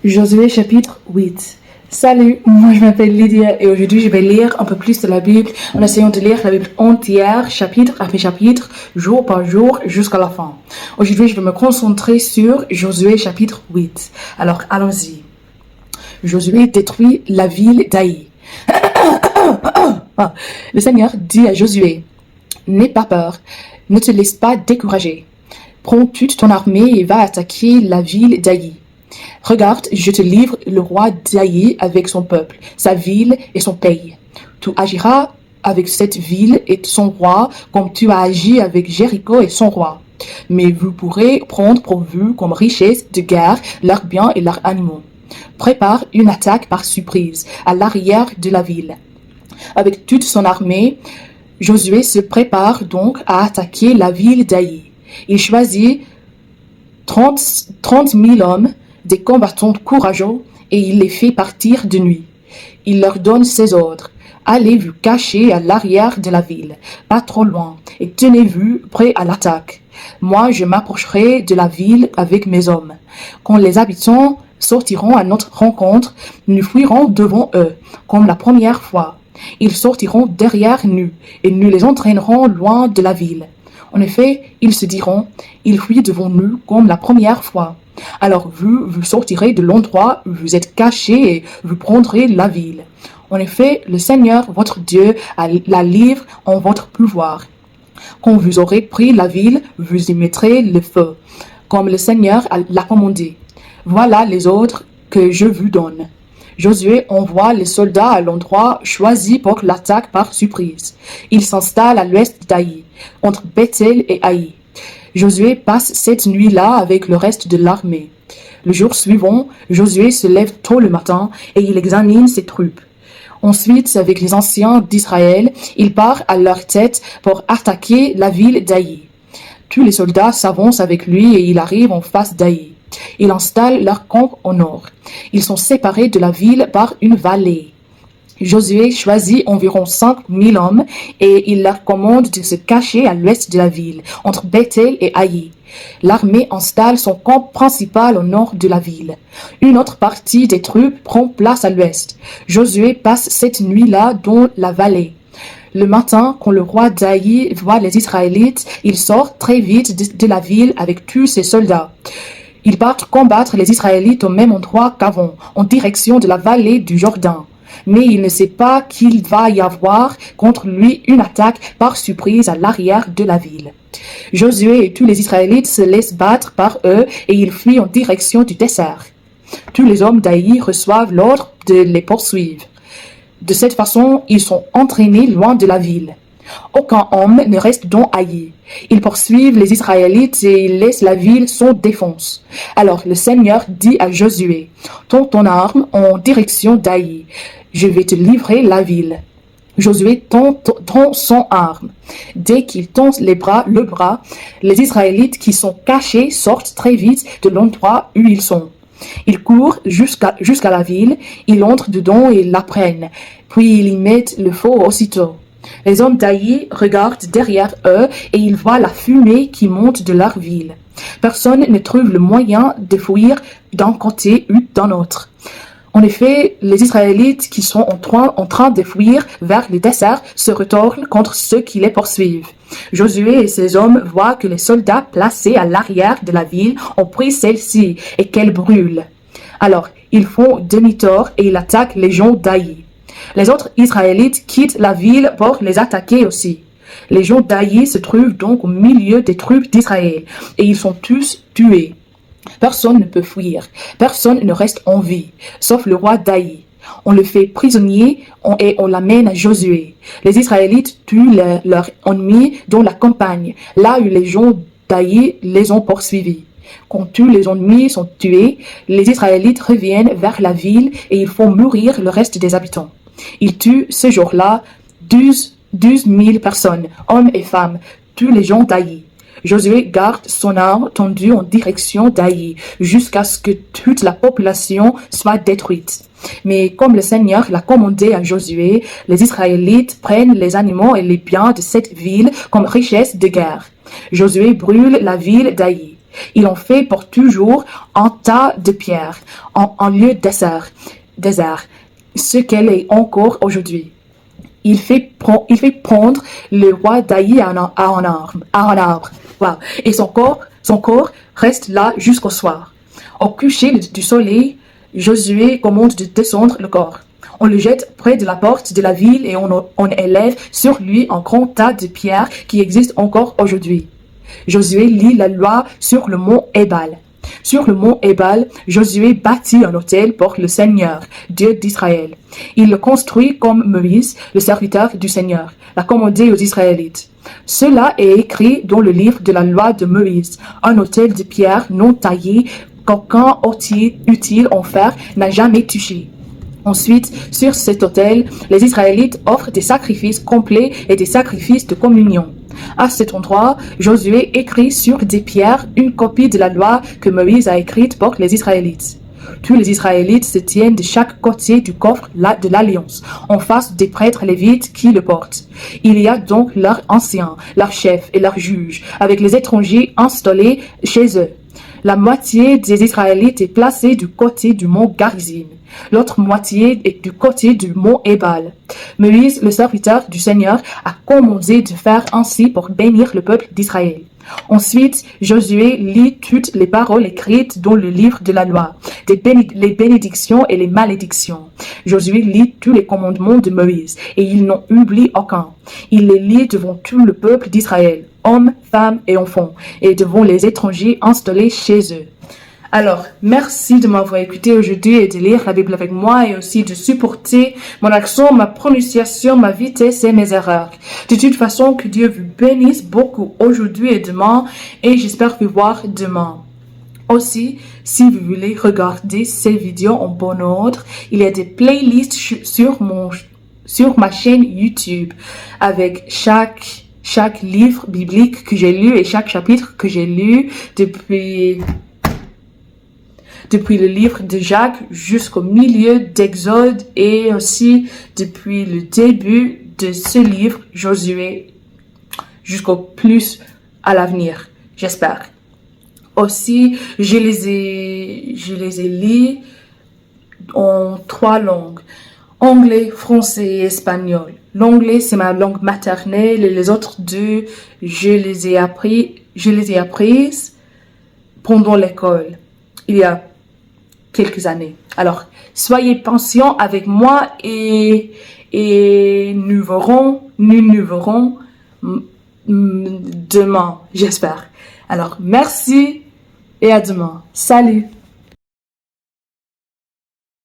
Josué chapitre 8. Salut, moi je m'appelle Lydia et aujourd'hui je vais lire un peu plus de la Bible en essayant de lire la Bible entière, chapitre après chapitre, jour par jour, jusqu'à la fin. Aujourd'hui je vais me concentrer sur Josué chapitre 8. Alors allons-y. Josué détruit la ville d'Aï. Le Seigneur dit à Josué, n'aie pas peur, ne te laisse pas décourager. Prends toute ton armée et va attaquer la ville d'Aï. Regarde, je te livre le roi d'Aï avec son peuple, sa ville et son pays. Tu agiras avec cette ville et son roi comme tu as agi avec Jéricho et son roi. Mais vous pourrez prendre pour vous comme richesse de guerre leurs biens et leurs animaux. Prépare une attaque par surprise à l'arrière de la ville. Avec toute son armée, Josué se prépare donc à attaquer la ville d'Aï. Il choisit 30 000 hommes, des combattants courageux, et il les fait partir de nuit. Il leur donne ses ordres. Allez vous cacher à l'arrière de la ville, pas trop loin, et tenez-vous prêts à l'attaque. Moi, je m'approcherai de la ville avec mes hommes. Quand les habitants sortiront à notre rencontre, nous fuirons devant eux, comme la première fois. Ils sortiront derrière nous, et nous les entraînerons loin de la ville. En effet, ils se diront, ils fuient devant nous comme la première fois. Alors vous sortirez de l'endroit où vous êtes cachés et vous prendrez la ville. En effet, le Seigneur, votre Dieu, la livre en votre pouvoir. Quand vous aurez pris la ville, vous y mettrez le feu, comme le Seigneur l'a commandé. Voilà les ordres que je vous donne. Josué envoie les soldats à l'endroit choisi pour l'attaque par surprise. Ils s'installent à l'ouest d'Aï, entre Bethel et Aï. Josué passe cette nuit-là avec le reste de l'armée. Le jour suivant, Josué se lève tôt le matin et il examine ses troupes. Ensuite, avec les anciens d'Israël, il part à leur tête pour attaquer la ville d'Aï. Tous les soldats s'avancent avec lui et il arrive en face d'Aï. Ils installent leur camp au nord. Ils sont séparés de la ville par une vallée. Josué choisit environ 5 000 hommes et il leur commande de se cacher à l'ouest de la ville, entre Bethel et Aï. L'armée installe son camp principal au nord de la ville. Une autre partie des troupes prend place à l'ouest. Josué passe cette nuit-là dans la vallée. Le matin, quand le roi d'Aï voit les Israélites, il sort très vite de la ville avec tous ses soldats. Ils partent combattre les Israélites au même endroit qu'avant, en direction de la vallée du Jourdain. Mais il ne sait pas qu'il va y avoir contre lui une attaque par surprise à l'arrière de la ville. Josué et tous les Israélites se laissent battre par eux et ils fuient en direction du désert. Tous les hommes d'Aï reçoivent l'ordre de les poursuivre. De cette façon, ils sont entraînés loin de la ville. Aucun homme ne reste dans Aï. Ils poursuivent les Israélites et ils laissent la ville sans défense. Alors le Seigneur dit à Josué, tends ton arme en direction d'Aï. Je vais te livrer la ville. Josué tend son arme. Dès qu'il tend le bras, les Israélites qui sont cachés sortent très vite de l'endroit où ils sont. Ils courent jusqu'à la ville, ils entrent dedans et la prennent, puis ils y mettent le feu aussitôt. Les hommes d'Aï regardent derrière eux et ils voient la fumée qui monte de leur ville. Personne ne trouve le moyen de fuir d'un côté ou d'un autre. En effet, les Israélites qui sont en train de fuir vers le désert se retournent contre ceux qui les poursuivent. Josué et ses hommes voient que les soldats placés à l'arrière de la ville ont pris celle-ci et qu'elle brûle. Alors, ils font demi-tour et ils attaquent les gens d'Aï. Les autres Israélites quittent la ville pour les attaquer aussi. Les gens d'Aï se trouvent donc au milieu des troupes d'Israël et ils sont tous tués. Personne ne peut fuir, personne ne reste en vie, sauf le roi d'Aï. On le fait prisonnier et on l'amène à Josué. Les Israélites tuent leurs ennemis dans la campagne, là où les gens d'Aï les ont poursuivis. Quand tous les ennemis sont tués, les Israélites reviennent vers la ville et ils font mourir le reste des habitants. Ils tuent ce jour-là 12 000 personnes, hommes et femmes, tous les gens d'Aï. Josué garde son arme tendue en direction d'Aï jusqu'à ce que toute la population soit détruite. Mais comme le Seigneur l'a commandé à Josué, les Israélites prennent les animaux et les biens de cette ville comme richesse de guerre. Josué brûle la ville d'Aï. Ils ont fait pour toujours un tas de pierres, en lieu désert, ce qu'elle est encore aujourd'hui. Il fait prendre le roi d'Aïe à un arbre. Wow. Et son corps reste là jusqu'au soir. Au coucher du soleil, Josué commande de descendre le corps. On le jette près de la porte de la ville et on élève sur lui un grand tas de pierres qui existe encore aujourd'hui. Josué lit la loi sur le mont Ébal. Sur le mont Ébal, Josué bâtit un autel pour le Seigneur, Dieu d'Israël. Il le construit comme Moïse, le serviteur du Seigneur, l'a commandé aux Israélites. Cela est écrit dans le livre de la loi de Moïse, un autel de pierre non taillé qu'aucun outil utile en fer n'a jamais touché. Ensuite, sur cet autel, les Israélites offrent des sacrifices complets et des sacrifices de communion. À cet endroit, Josué écrit sur des pierres une copie de la loi que Moïse a écrite pour les Israélites. Tous les Israélites se tiennent de chaque côté du coffre de l'Alliance, en face des prêtres lévites qui le portent. Il y a donc leurs anciens, leurs chefs et leurs juges, avec les étrangers installés chez eux. La moitié des Israélites est placée du côté du mont Garizim. L'autre moitié est du côté du mont Ébal. Moïse, le serviteur du Seigneur, a commandé de faire ainsi pour bénir le peuple d'Israël. Ensuite, Josué lit toutes les paroles écrites dans le livre de la loi, les bénédictions et les malédictions. Josué lit tous les commandements de Moïse, et il n'en oublie aucun. Il les lit devant tout le peuple d'Israël, hommes, femmes et enfants, et devant les étrangers installés chez eux. Alors, merci de m'avoir écouté aujourd'hui et de lire la Bible avec moi et aussi de supporter mon accent, ma prononciation, ma vitesse et mes erreurs. De toute façon, que Dieu vous bénisse beaucoup aujourd'hui et demain et j'espère vous voir demain. Aussi, si vous voulez regarder ces vidéos en bon ordre, il y a des playlists sur ma chaîne YouTube avec chaque livre biblique que j'ai lu et chaque chapitre que j'ai lu depuis le livre de Jacques jusqu'au milieu d'Exode et aussi depuis le début de ce livre Josué jusqu'au plus à l'avenir, j'espère. Aussi, je les ai lus en 3 langues, anglais, français et espagnol. L'anglais, c'est ma langue maternelle et les autres 2, je les ai apprises pendant l'école, il y a quelques années. Alors, soyez patients avec moi et nous verrons demain, j'espère. Alors, merci et à demain. Salut!